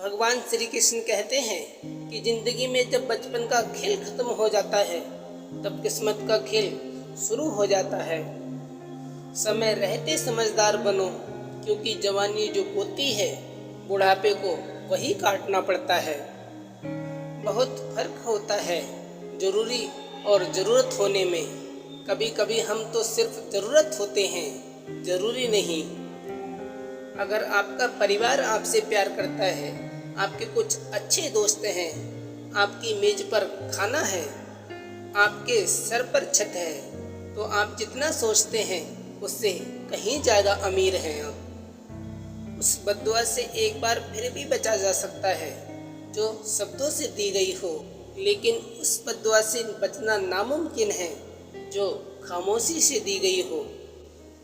भगवान श्री कृष्ण कहते हैं कि जिंदगी में जब बचपन का खेल खत्म हो जाता है तब किस्मत का खेल शुरू हो जाता है। समय रहते समझदार बनो, क्योंकि जवानी जो होती है बुढ़ापे को वही काटना पड़ता है। बहुत फर्क होता है जरूरी और ज़रूरत होने में। कभी कभी हम तो सिर्फ ज़रूरत होते हैं, ज़रूरी नहीं। अगर आपका परिवार आपसे प्यार करता है, आपके कुछ अच्छे दोस्त हैं, आपकी मेज पर खाना है, आपके सर पर छत है, तो आप जितना सोचते हैं उससे कहीं ज़्यादा अमीर हैं आप। उस बद्दुआ से एक बार फिर भी बचा जा सकता है जो शब्दों से दी गई हो, लेकिन उस बद्दुआ से बचना नामुमकिन है जो खामोशी से दी गई हो।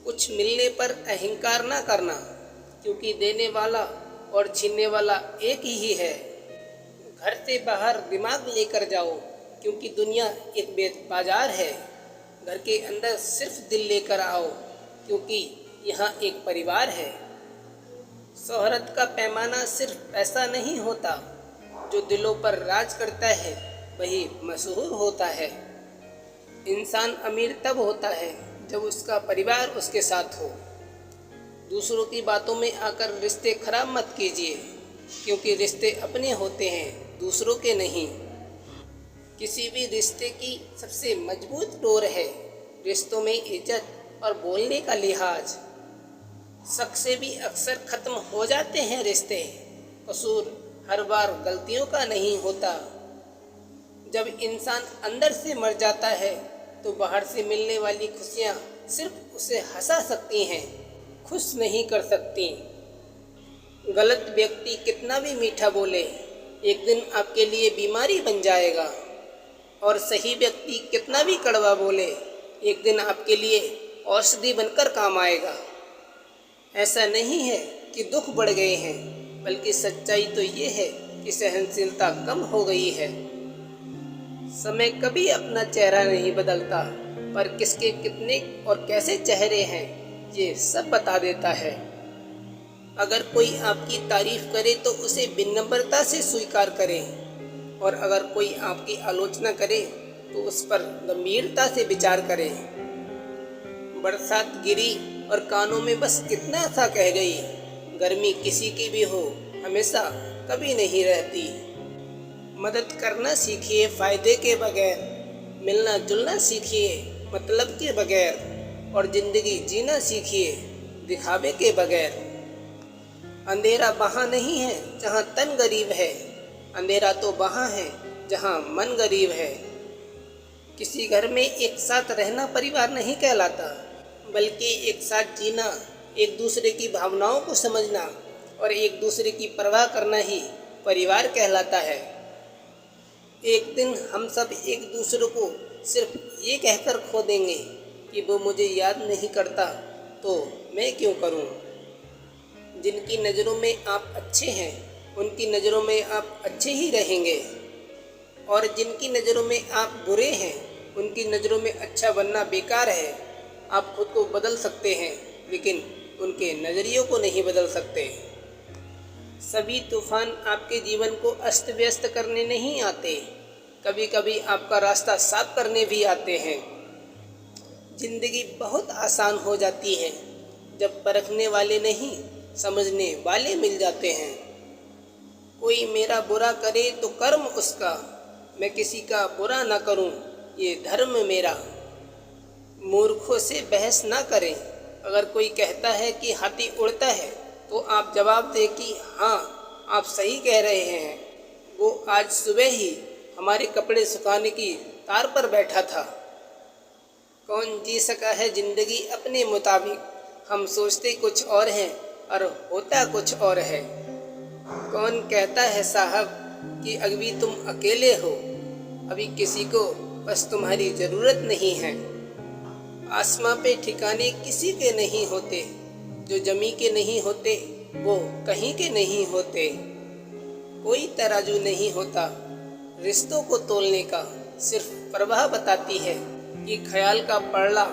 कुछ मिलने पर अहंकार ना करना, क्योंकि देने वाला और छीनने वाला एक ही है। घर से बाहर दिमाग लेकर जाओ, क्योंकि दुनिया एक बाजार है। घर के अंदर सिर्फ दिल लेकर आओ, क्योंकि यहाँ एक परिवार है। शोहरत का पैमाना सिर्फ पैसा नहीं होता, जो दिलों पर राज करता है वही मशहूर होता है। इंसान अमीर तब होता है जब उसका परिवार उसके साथ हो। दूसरों की बातों में आकर रिश्ते खराब मत कीजिए, क्योंकि रिश्ते अपने होते हैं, दूसरों के नहीं। किसी भी रिश्ते की सबसे मजबूत डोर है रिश्तों में इज्जत और बोलने का लिहाज। शक से भी अक्सर ख़त्म हो जाते हैं रिश्ते। कसूर हर बार गलतियों का नहीं होता। जब इंसान अंदर से मर जाता है तो बाहर से मिलने वाली खुशियाँ सिर्फ उसे हंसा सकती हैं, खुश नहीं कर सकती। गलत व्यक्ति कितना भी मीठा बोले, एक दिन आपके लिए बीमारी बन जाएगा। और सही व्यक्ति कितना भी कड़वा बोले, एक दिन आपके लिए औषधि बनकर काम आएगा। ऐसा नहीं है कि दुख बढ़ गए हैं, बल्कि सच्चाई तो ये है कि सहनशीलता कम हो गई है। समय कभी अपना चेहरा नहीं बदलता, पर किसके कितने और कैसे चेहरे हैं ये सब बता देता है। अगर कोई आपकी तारीफ करे तो उसे विनम्रता से स्वीकार करें, और अगर कोई आपकी आलोचना करे तो उस पर गंभीरता से विचार करें। बरसात गिरी और कानों में बस इतना सा कह गई, गर्मी किसी की भी हो हमेशा कभी नहीं रहती। मदद करना सीखिए फ़ायदे के बगैर, मिलना जुलना सीखिए मतलब के बगैर, और ज़िंदगी जीना सीखिए दिखावे के बगैर। अंधेरा वहाँ नहीं है जहाँ तन गरीब है, अंधेरा तो वहाँ है जहाँ मन गरीब है। किसी घर में एक साथ रहना परिवार नहीं कहलाता, बल्कि एक साथ जीना, एक दूसरे की भावनाओं को समझना और एक दूसरे की परवाह करना ही परिवार कहलाता है। एक दिन हम सब एक दूसरे को सिर्फ ये कहकर खो देंगे कि वो मुझे याद नहीं करता तो मैं क्यों करूं। जिनकी नज़रों में आप अच्छे हैं उनकी नज़रों में आप अच्छे ही रहेंगे, और जिनकी नज़रों में आप बुरे हैं उनकी नज़रों में अच्छा बनना बेकार है। आप खुद को बदल सकते हैं, लेकिन उनके नज़रियों को नहीं बदल सकते। सभी तूफान आपके जीवन को अस्त व्यस्त करने नहीं आते, कभी कभी आपका रास्ता साफ करने भी आते हैं। जिंदगी बहुत आसान हो जाती है जब परखने वाले नहीं समझने वाले मिल जाते हैं। कोई मेरा बुरा करे तो कर्म उसका, मैं किसी का बुरा ना करूं ये धर्म मेरा। मूर्खों से बहस ना करें। अगर कोई कहता है कि हाथी उड़ता है तो आप जवाब दें कि हाँ आप सही कह रहे हैं, वो आज सुबह ही हमारे कपड़े सुखाने की तार पर बैठा था। कौन जी सका है ज़िंदगी अपने मुताबिक, हम सोचते कुछ और हैं और होता कुछ और है। कौन कहता है साहब कि अभी तुम अकेले हो, अभी किसी को बस तुम्हारी ज़रूरत नहीं है। आसमां पे ठिकाने किसी के नहीं होते, जो जमी के नहीं होते वो कहीं के नहीं होते। कोई तराजू नहीं होता रिश्तों को तोलने का, सिर्फ परवाह बताती है कि ख्याल का पड़ला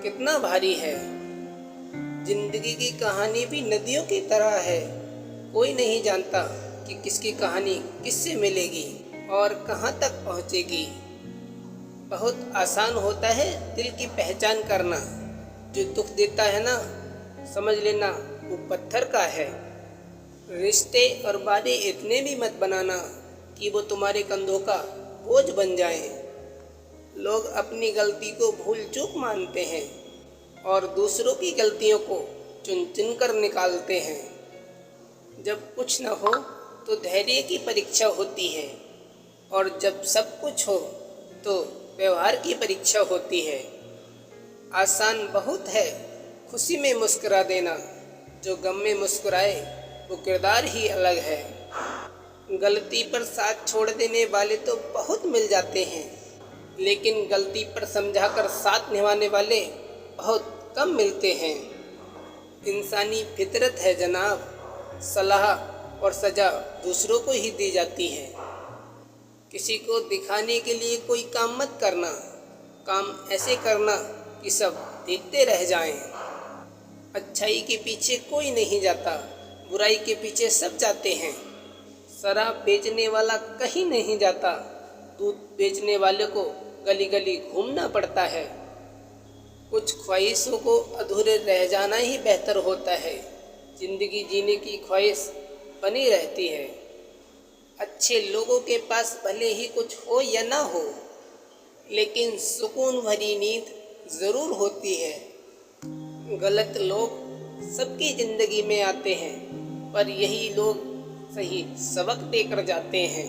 कितना भारी है। जिंदगी की कहानी भी नदियों की तरह है, कोई नहीं जानता कि किसकी कहानी किससे मिलेगी और कहाँ तक पहुँचेगी। बहुत आसान होता है दिल की पहचान करना। जो दुख देता है ना, समझ लेना वो पत्थर का है। रिश्ते और वादे इतने भी मत बनाना कि वो तुम्हारे कंधों का बोझ बन जाएं। लोग अपनी गलती को भूल चूक मानते हैं और दूसरों की गलतियों को चुन चुन कर निकालते हैं। जब कुछ न हो तो धैर्य की परीक्षा होती है और जब सब कुछ हो तो व्यवहार की परीक्षा होती है। आसान बहुत है खुशी में मुस्कुरा देना, जो गम में मुस्कुराए वो किरदार ही अलग है। गलती पर साथ छोड़ देने वाले तो बहुत मिल जाते हैं, लेकिन गलती पर समझाकर साथ निभाने वाले बहुत कम मिलते हैं। इंसानी फितरत है जनाब, सलाह और सज़ा दूसरों को ही दी जाती है। किसी को दिखाने के लिए कोई काम मत करना, काम ऐसे करना कि सब देखते रह जाएं। अच्छाई के पीछे कोई नहीं जाता, बुराई के पीछे सब जाते हैं। शराब बेचने वाला कहीं नहीं जाता, दूध बेचने वाले को गली गली घूमना पड़ता है। कुछ ख्वाहिशों को अधूरे रह जाना ही बेहतर होता है। जिंदगी जीने की ख्वाहिश बनी रहती है। अच्छे लोगों के पास भले ही कुछ हो या ना हो, लेकिन सुकून भरी नींद ज़रूर होती है। गलत लोग सबकी ज़िंदगी में आते हैं, पर यही लोग सही सबक देकर जाते हैं।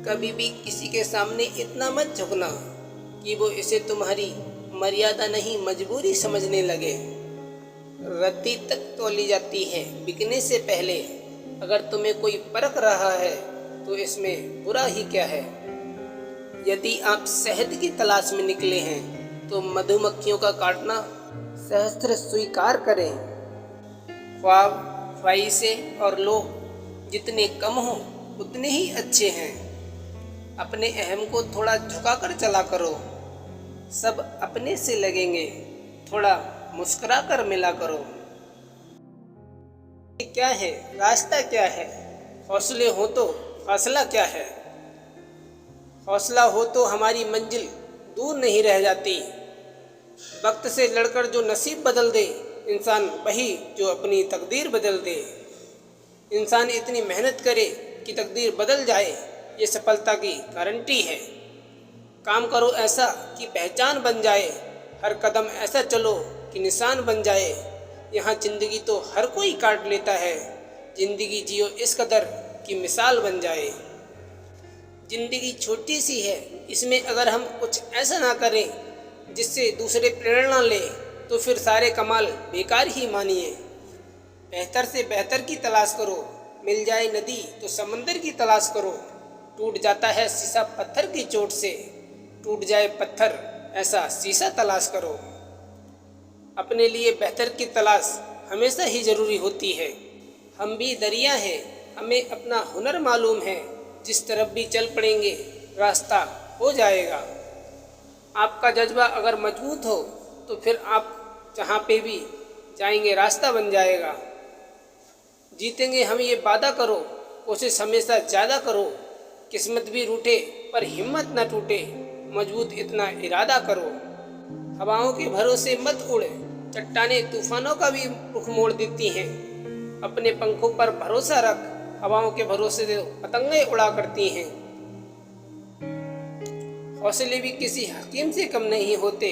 कभी भी किसी के सामने इतना मत झुकना कि वो इसे तुम्हारी मर्यादा नहीं मजबूरी समझने लगे। रद्दी तक तौली जाती है बिकने से पहले। अगर तुम्हें कोई परख रहा है तो इसमें बुरा ही क्या है। यदि आप शहद की तलाश में निकले हैं तो मधुमक्खियों का काटना सहस्त्र स्वीकार करें। ख्वाब, ख्वाहिशें और लोग जितने कम हों उतने ही अच्छे हैं। अपने अहम को थोड़ा झुका कर चला करो, सब अपने से लगेंगे। थोड़ा मुस्कुरा कर मिला करो। क्या है रास्ता, क्या है हौसले हो तो फासला क्या है। हौसला हो तो हमारी मंजिल दूर नहीं रह जाती। वक्त से लड़कर जो नसीब बदल दे इंसान वही जो अपनी तकदीर बदल दे। इंसान इतनी मेहनत करे कि तकदीर बदल जाए, ये सफलता की गारंटी है। काम करो ऐसा कि पहचान बन जाए, हर कदम ऐसा चलो कि निशान बन जाए। यहाँ ज़िंदगी तो हर कोई काट लेता है, ज़िंदगी जियो इस कदर कि मिसाल बन जाए। ज़िंदगी छोटी सी है, इसमें अगर हम कुछ ऐसा ना करें जिससे दूसरे प्रेरणा ले तो फिर सारे कमाल बेकार ही मानिए। बेहतर से बेहतर की तलाश करो, मिल जाए नदी तो समंदर की तलाश करो। टूट जाता है शीशा पत्थर की चोट से, टूट जाए पत्थर ऐसा शीशा तलाश करो। अपने लिए बेहतर की तलाश हमेशा ही ज़रूरी होती है। हम भी दरिया हैं, हमें अपना हुनर मालूम है। जिस तरफ भी चल पड़ेंगे रास्ता हो जाएगा। आपका जज्बा अगर मजबूत हो तो फिर आप जहाँ पे भी जाएंगे रास्ता बन जाएगा। जीतेंगे हम ये वादा करो, कोशिश हमेशा ज़्यादा करो। किस्मत भी रूठे पर हिम्मत न टूटे, मजबूत इतना इरादा करो। हवाओं के भरोसे मत उड़े, चट्टानें तूफानों का भी रुख मोड़ देती हैं। अपने पंखों पर भरोसा रख, हवाओं के भरोसे से पतंगें उड़ा करती हैं। हौसले भी किसी हकीम से कम नहीं होते,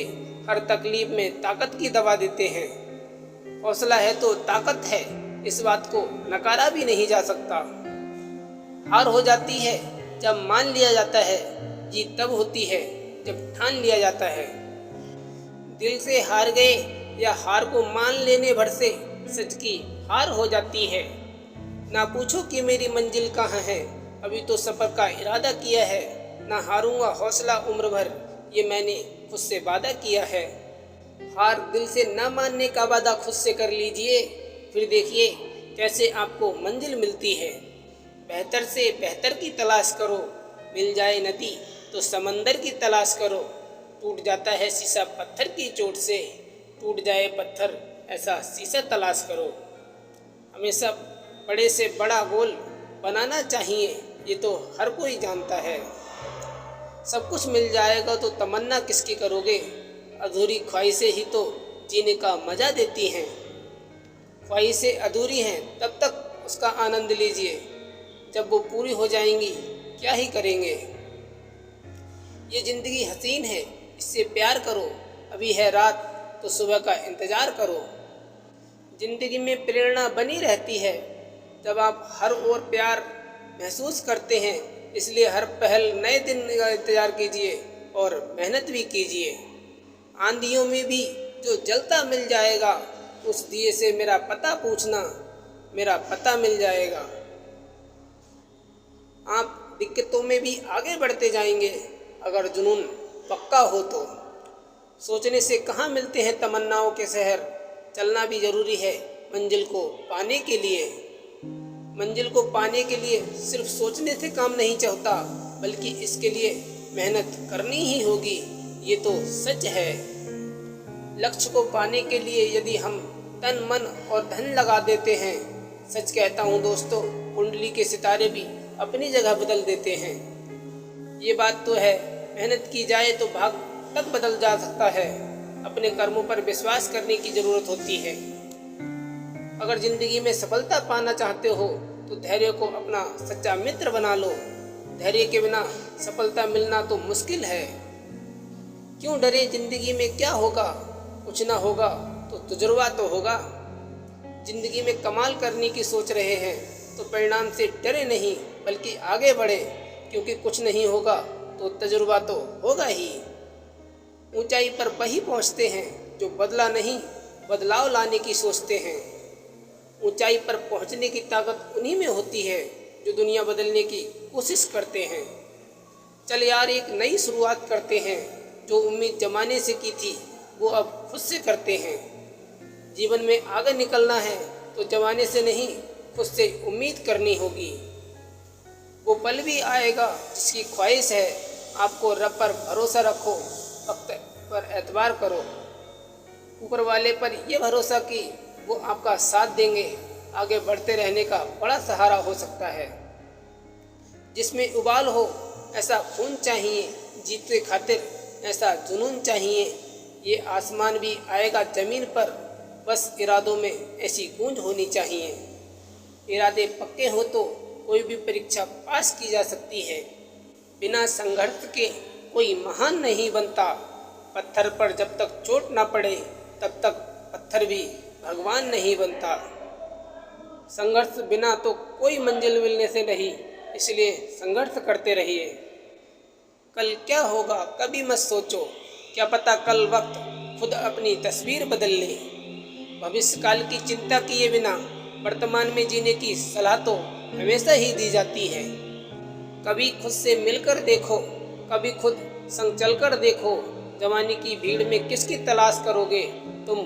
हर तकलीफ में ताकत की दवा देते हैं। हौसला है तो ताकत है, इस बात को नकारा भी नहीं जा सकता। हार हो जाती है जब मान लिया जाता है, जीत तब होती है जब ठान लिया जाता है। दिल से हार गए या हार को मान लेने भर से सच की हार हो जाती है। ना पूछो कि मेरी मंजिल कहाँ है, अभी तो सफ़र का इरादा किया है। ना हारूंगा हौसला उम्र भर, ये मैंने खुद से वादा किया है। हार दिल से ना मानने का वादा खुद से कर लीजिए, फिर देखिए कैसे आपको मंजिल मिलती है। बेहतर से बेहतर की तलाश करो, मिल जाए नदी तो समंदर की तलाश करो। टूट जाता है शीशा पत्थर की चोट से, टूट जाए पत्थर ऐसा शीशा तलाश करो। हमेशा बड़े से बड़ा गोल बनाना चाहिए, ये तो हर कोई जानता है। सब कुछ मिल जाएगा तो तमन्ना किसकी करोगे, अधूरी ख्वाहिशें ही तो जीने का मज़ा देती हैं। ख्वाहिशें अधूरी हैं तब तक उसका आनंद लीजिए, जब वो पूरी हो जाएंगी क्या ही करेंगे। ये ज़िंदगी हसीन है, इससे प्यार करो, अभी है रात तो सुबह का इंतज़ार करो। ज़िंदगी में प्रेरणा बनी रहती है जब आप हर ओर प्यार महसूस करते हैं, इसलिए हर पहल नए दिन का इंतज़ार कीजिए और मेहनत भी कीजिए। आंधियों में भी जो जलता मिल जाएगा, उस दिए से मेरा पता पूछना, मेरा पता मिल जाएगा। आप दिक्कतों में भी आगे बढ़ते जाएंगे अगर जुनून पक्का हो तो। सोचने से कहाँ मिलते हैं तमन्नाओं के शहर, चलना भी ज़रूरी है मंजिल को पाने के लिए। मंजिल को पाने के लिए सिर्फ सोचने से काम नहीं चलता, बल्कि इसके लिए मेहनत करनी ही होगी, ये तो सच है। लक्ष्य को पाने के लिए यदि हम तन मन और धन लगा देते हैं, सच कहता हूँ दोस्तों, कुंडली के सितारे भी अपनी जगह बदल देते हैं। ये बात तो है, मेहनत की जाए तो भाग तक बदल जा सकता है। अपने कर्मों पर विश्वास करने की ज़रूरत होती है। अगर ज़िंदगी में सफलता पाना चाहते हो तो धैर्य को अपना सच्चा मित्र बना लो। धैर्य के बिना सफलता मिलना तो मुश्किल है। क्यों डरे, ज़िंदगी में क्या होगा, कुछ ना होगा तो तजुर्बा तो होगा। ज़िंदगी में कमाल करने की सोच रहे हैं तो परिणाम से डरे नहीं, बल्कि आगे बढ़े, क्योंकि कुछ नहीं होगा तो तजुर्बा तो होगा ही। ऊंचाई पर वही पहुंचते हैं जो बदला नहीं, बदलाव लाने की सोचते हैं। ऊंचाई पर पहुंचने की ताकत उन्हीं में होती है जो दुनिया बदलने की कोशिश करते हैं। चल यार, एक नई शुरुआत करते हैं, जो उम्मीद जमाने से की थी वो अब खुद से करते हैं। जीवन में आगे निकलना है तो जमाने से नहीं, खुद से उम्मीद करनी होगी। वो पल भी आएगा जिसकी ख्वाहिश है, आपको रब पर भरोसा रखो, वक्त पर एतबार करो। ऊपर वाले पर यह भरोसा कि वो आपका साथ देंगे, आगे बढ़ते रहने का बड़ा सहारा हो सकता है। जिसमें उबाल हो ऐसा खून चाहिए, जीते खातिर ऐसा जुनून चाहिए। ये आसमान भी आएगा ज़मीन पर, बस इरादों में ऐसी गूंज होनी चाहिए। इरादे पक्के हो तो कोई भी परीक्षा पास की जा सकती है। बिना संघर्ष के कोई महान नहीं बनता। पत्थर पर जब तक चोट ना पड़े तब तक पत्थर भी भगवान नहीं बनता। संघर्ष बिना तो कोई मंजिल मिलने से नहीं, इसलिए संघर्ष करते रहिए। कल क्या होगा कभी मत सोचो, क्या पता कल वक्त खुद अपनी तस्वीर बदल ले। भविष्य काल की चिंता किए बिना वर्तमान में जीने की सलाह तो हमेशा ही दी जाती है। कभी खुद से मिलकर देखो, कभी खुद संग चलकर देखो। जवानी की भीड़ में किसकी तलाश करोगे तुम,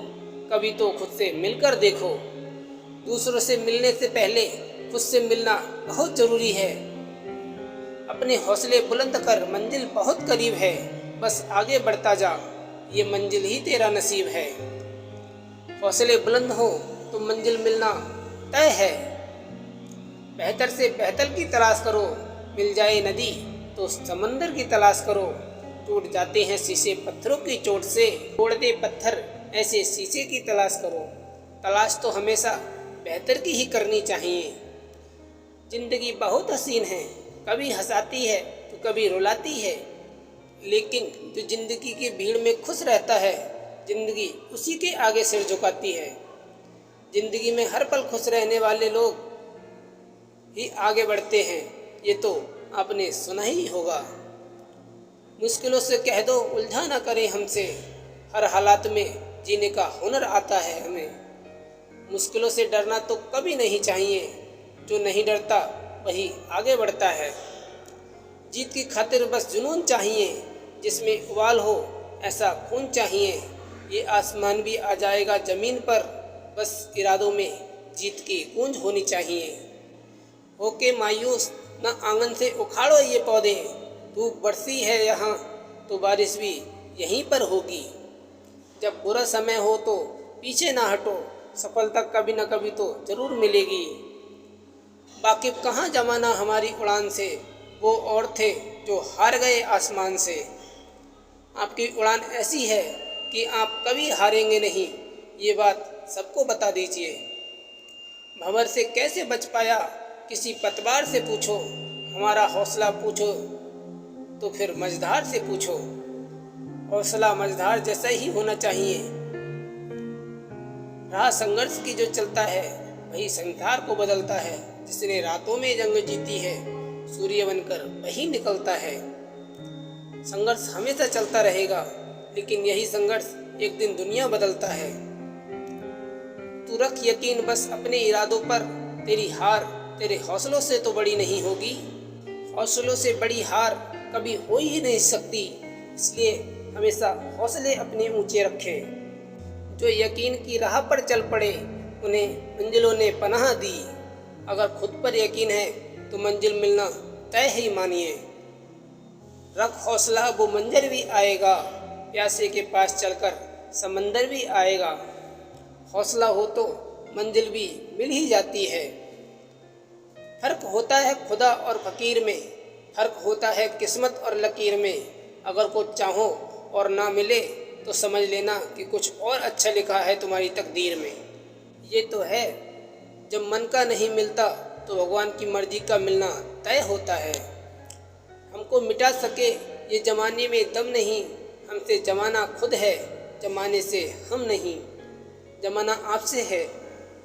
कभी तो खुद से मिलकर देखो। दूसरों से मिलने से पहले खुद से मिलना बहुत ज़रूरी है। अपने हौसले बुलंद कर, मंजिल बहुत करीब है, बस आगे बढ़ता जा, ये मंजिल ही तेरा नसीब है। हौसले बुलंद हो तो मंजिल मिलना तय है। बेहतर से बेहतर की तलाश करो, मिल जाए नदी तो समंदर की तलाश करो। टूट जाते हैं शीशे पत्थरों की चोट से, तोड़ दे पत्थर ऐसे शीशे की तलाश करो। तलाश तो हमेशा बेहतर की ही करनी चाहिए। जिंदगी बहुत हसीन है, कभी हंसाती है तो कभी रुलाती है, लेकिन जो जिंदगी की भीड़ में खुश रहता है, जिंदगी उसी के आगे सिर झुकाती है। जिंदगी में हर पल खुश रहने वाले लोग ही आगे बढ़ते हैं, ये तो आपने सुना ही होगा। मुश्किलों से कह दो उलझा ना करें हमसे, हर हालात में जीने का हुनर आता है हमें। मुश्किलों से डरना तो कभी नहीं चाहिए, जो नहीं डरता वही आगे बढ़ता है। जीत की खातिर बस जुनून चाहिए, जिसमें उबाल हो ऐसा खून चाहिए। ये आसमान भी आ जाएगा ज़मीन पर, बस इरादों में जीत की गूंज होनी चाहिए। होके मायूस न आंगन से उखाड़ो ये पौधे, धूप बरसी है यहाँ तो बारिश भी यहीं पर होगी। जब बुरा समय हो तो पीछे ना हटो, सफलता कभी न कभी तो जरूर मिलेगी। वाकिफ कहाँ जमाना हमारी उड़ान से, वो और थे जो हार गए आसमान से। आपकी उड़ान ऐसी है कि आप कभी हारेंगे नहीं, ये बात सबको बता दीजिए। भंवर से कैसे बच पाया किसी पतवार से पूछो, हमारा हौसला पूछो तो फिर मझधार से पूछो। हौसला मझधार जैसा ही होना चाहिए। राह संघर्ष की जो चलता है वही संसार को बदलता है। जिसने रातों में जंग जीती है सूर्य बनकर वही निकलता है। संघर्ष हमेशा चलता रहेगा, लेकिन यही संघर्ष एक दिन दुनिया बदलता है। तू रख यकीन बस अपने इरादों पर, तेरी हार तेरे हौसलों से तो बड़ी नहीं होगी। हौसलों से बड़ी हार कभी हो ही नहीं सकती, इसलिए हमेशा हौसले अपने ऊंचे रखें। जो यकीन की राह पर चल पड़े उन्हें मंजिलों ने पनाह दी। अगर खुद पर यकीन है तो मंजिल मिलना तय ही मानिए। रख हौसला वो मंजर भी आएगा, प्यासे के पास चलकर समंदर भी आएगा। हौसला हो तो मंजिल भी मिल ही जाती है। फर्क होता है खुदा और फकीर में, फर्क होता है किस्मत और लकीर में। अगर कुछ चाहो और ना मिले तो समझ लेना कि कुछ और अच्छा लिखा है तुम्हारी तकदीर में। ये तो है जब मन का नहीं मिलता तो भगवान की मर्जी का मिलना तय होता है। हमको मिटा सके ये जमाने में दम नहीं, हमसे जमाना खुद है, जमाने से हम नहीं। जमाना आपसे है,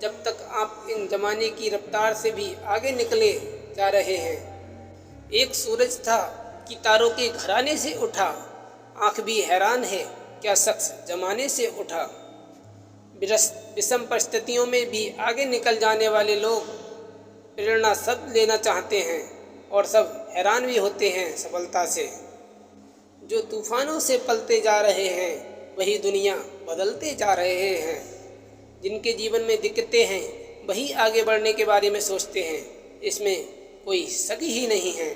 जब तक आप इन जमाने की रफ्तार से भी आगे निकले जा रहे हैं। एक सूरज था कि तारों के घराने से उठा, आँख भी हैरान है क्या शख्स जमाने से उठा। विषम परिस्थितियों में भी आगे निकल जाने वाले लोग प्रेरणा सब लेना चाहते हैं और सब हैरान भी होते हैं सफलता से। जो तूफानों से पलते जा रहे हैं वही दुनिया बदलते जा रहे हैं। जिनके जीवन में दिक्कतें हैं वही आगे बढ़ने के बारे में सोचते हैं, इसमें कोई शक ही नहीं है।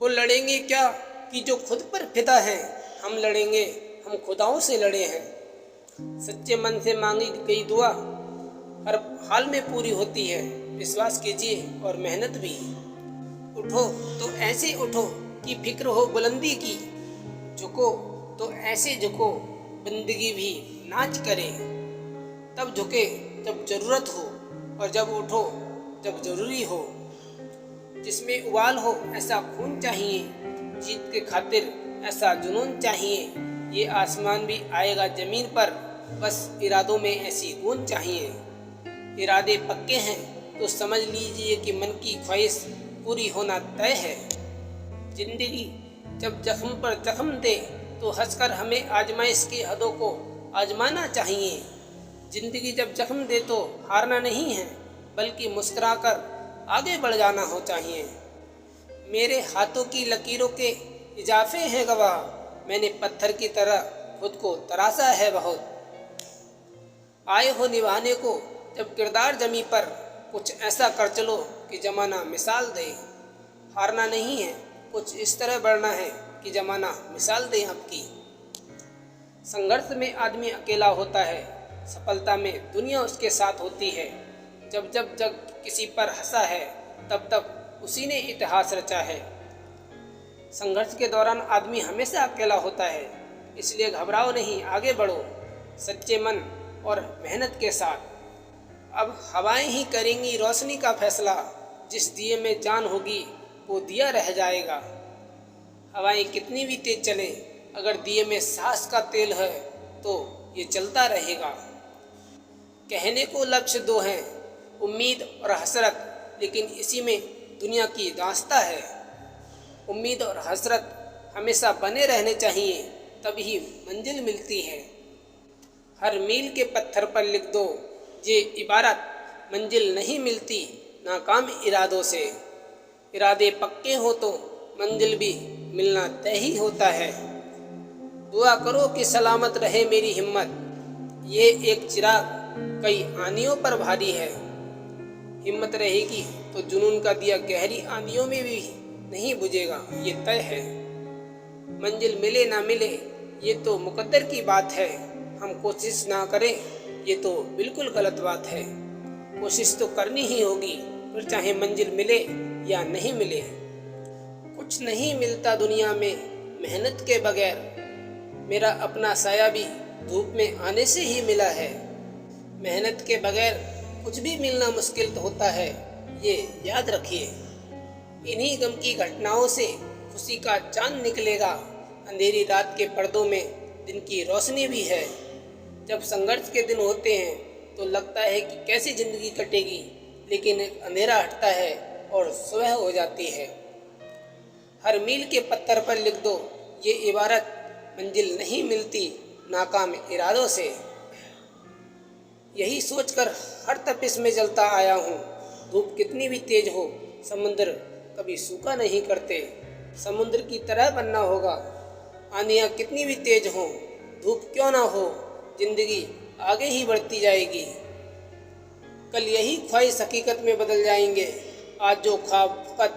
वो लड़ेंगे क्या कि जो खुद पर फिदा हैं, हम लड़ेंगे हम खुदाओं से लड़े हैं। सच्चे मन से मांगी गई दुआ हर हाल में पूरी होती है, विश्वास कीजिए और मेहनत भी। उठो तो ऐसे उठो कि फिक्र हो बुलंदी की, झुको तो ऐसे झुको बंदगी भी नाच करे। तब झुके जब जरूरत हो और जब उठो जब जरूरी हो। जिसमें उबाल हो ऐसा खून चाहिए, जीत के खातिर ऐसा जुनून चाहिए। ये आसमान भी आएगा जमीन पर, बस इरादों में ऐसी गूंज चाहिए। इरादे पक्के हैं तो समझ लीजिए कि मन की ख्वाहिश पूरी होना तय है। जिंदगी जब जख्म पर जख्म दे तो हंसकर हमें आजमाइश की हदों को आजमाना चाहिए। जिंदगी जब जख्म दे तो हारना नहीं है, बल्कि मुस्कुराकर आगे बढ़ जाना हो चाहिए। मेरे हाथों की लकीरों के इजाफे हैं गवाह, मैंने पत्थर की तरह खुद को तराशा है बहुत। आए हो निभाने को जब किरदार जमी पर, कुछ ऐसा कर चलो कि जमाना मिसाल दे। हारना नहीं है, कुछ इस तरह बढ़ना है कि जमाना मिसाल दे आपकी। संघर्ष में आदमी अकेला होता है, सफलता में दुनिया उसके साथ होती है। जब जब जग किसी पर हंसा है तब तब उसी ने इतिहास रचा है। संघर्ष के दौरान आदमी हमेशा अकेला होता है, इसलिए घबराओ नहीं, आगे बढ़ो सच्चे मन और मेहनत के साथ। अब हवाएं ही करेंगी रोशनी का फैसला, जिस दिए में जान होगी वो दिया रह जाएगा। हवाएं कितनी भी तेज चले, अगर दिए में सांस का तेल है तो ये चलता रहेगा। कहने को लक्ष्य दो हैं, उम्मीद और हसरत, लेकिन इसी में दुनिया की दास्तां है। उम्मीद और हसरत हमेशा बने रहने चाहिए, तभी मंजिल मिलती है। हर मील के पत्थर पर लिख दो ये इबारत, मंजिल नहीं मिलती नाकाम इरादों से। इरादे पक्के हो तो मंजिल भी मिलना तय ही होता है। दुआ करो कि सलामत रहे मेरी हिम्मत, ये एक चिराग कई आनियों पर भारी है। हिम्मत रहेगी तो जुनून का दिया गहरी आंधियों में भी नहीं बुझेगा, ये तय है। मंजिल मिले ना मिले ये तो मुकद्दर की बात है, हम कोशिश ना करें ये तो बिल्कुल गलत बात है। कोशिश तो करनी ही होगी, फिर चाहे मंजिल मिले या नहीं मिले। कुछ नहीं मिलता दुनिया में मेहनत के बगैर, मेरा अपना साया भी धूप में आने से ही मिला है। मेहनत के बगैर कुछ भी मिलना मुश्किल तो होता है, ये याद रखिए। इन्हीं गम की घटनाओं से खुशी का चांद निकलेगा। अंधेरी रात के पर्दों में दिन की रोशनी भी है। जब संघर्ष के दिन होते हैं तो लगता है कि कैसी जिंदगी कटेगी, लेकिन एक अंधेरा हटता है और सुबह हो जाती है। हर मील के पत्थर पर लिख दो ये इबारत, मंजिल नहीं मिलती नाकाम इरादों से। यही सोचकर हर तपिश में जलता आया हूँ। धूप कितनी भी तेज हो, समुद्र कभी सूखा नहीं करते। समुद्र की तरह बनना होगा। आंधियाँ कितनी भी तेज हों, धूप क्यों ना हो, जिंदगी आगे ही बढ़ती जाएगी। कल यही ख्वाहिश हकीकत में बदल जाएंगे। आज जो ख्वाब फकत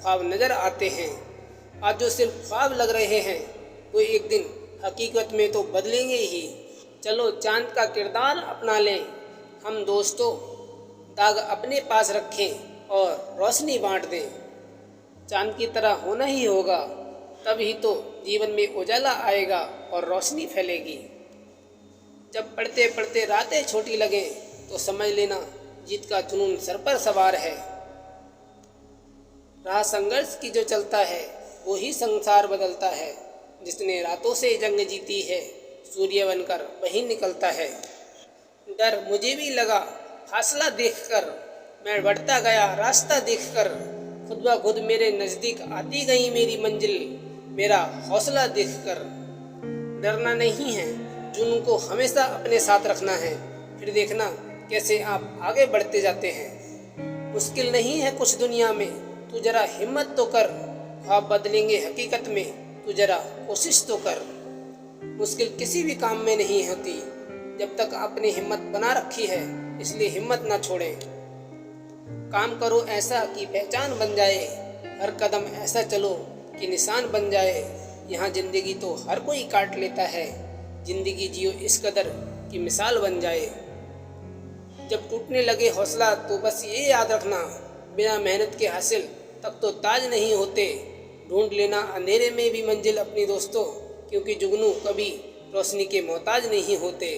ख्वाब नज़र आते हैं, आज जो सिर्फ ख्वाब लग रहे हैं, वो एक दिन हकीकत में तो बदलेंगे ही। चलो चांद का किरदार अपना लें हम दोस्तों, दाग अपने पास रखें और रोशनी बांट दें। चांद की तरह होना ही होगा, तब ही तो जीवन में उजाला आएगा और रोशनी फैलेगी। जब पढ़ते पढ़ते रातें छोटी लगें तो समझ लेना जीत का जुनून सर पर सवार है। राह संघर्ष की जो चलता है वो ही संसार बदलता है। जिसने रातों से जंग जीती है, सूर्य बनकर वही निकलता है। डर मुझे भी लगा फासला देखकर, मैं बढ़ता गया रास्ता देखकर। खुद ब खुद मेरे नज़दीक आती गई मेरी मंजिल, मेरा हौसला देखकर। डरना नहीं है, जुनून को हमेशा अपने साथ रखना है, फिर देखना कैसे आप आगे बढ़ते जाते हैं। मुश्किल नहीं है कुछ दुनिया में, तू जरा हिम्मत तो कर। ख्वाब बदलेंगे हकीकत में, तू जरा कोशिश तो कर। मुश्किल किसी भी काम में नहीं होती जब तक आपने हिम्मत बना रखी है, इसलिए हिम्मत ना छोड़ें। काम करो ऐसा कि पहचान बन जाए, हर कदम ऐसा चलो कि निशान बन जाए। यहाँ जिंदगी तो हर कोई काट लेता है, जिंदगी जियो इस कदर कि मिसाल बन जाए। जब टूटने लगे हौसला तो बस ये याद रखना, बिना मेहनत के हासिल तक तो ताज नहीं होते। ढूंढ लेना अंधेरे में भी मंजिल अपनी दोस्तों, क्योंकि जुगनू कभी रोशनी के मोहताज नहीं होते।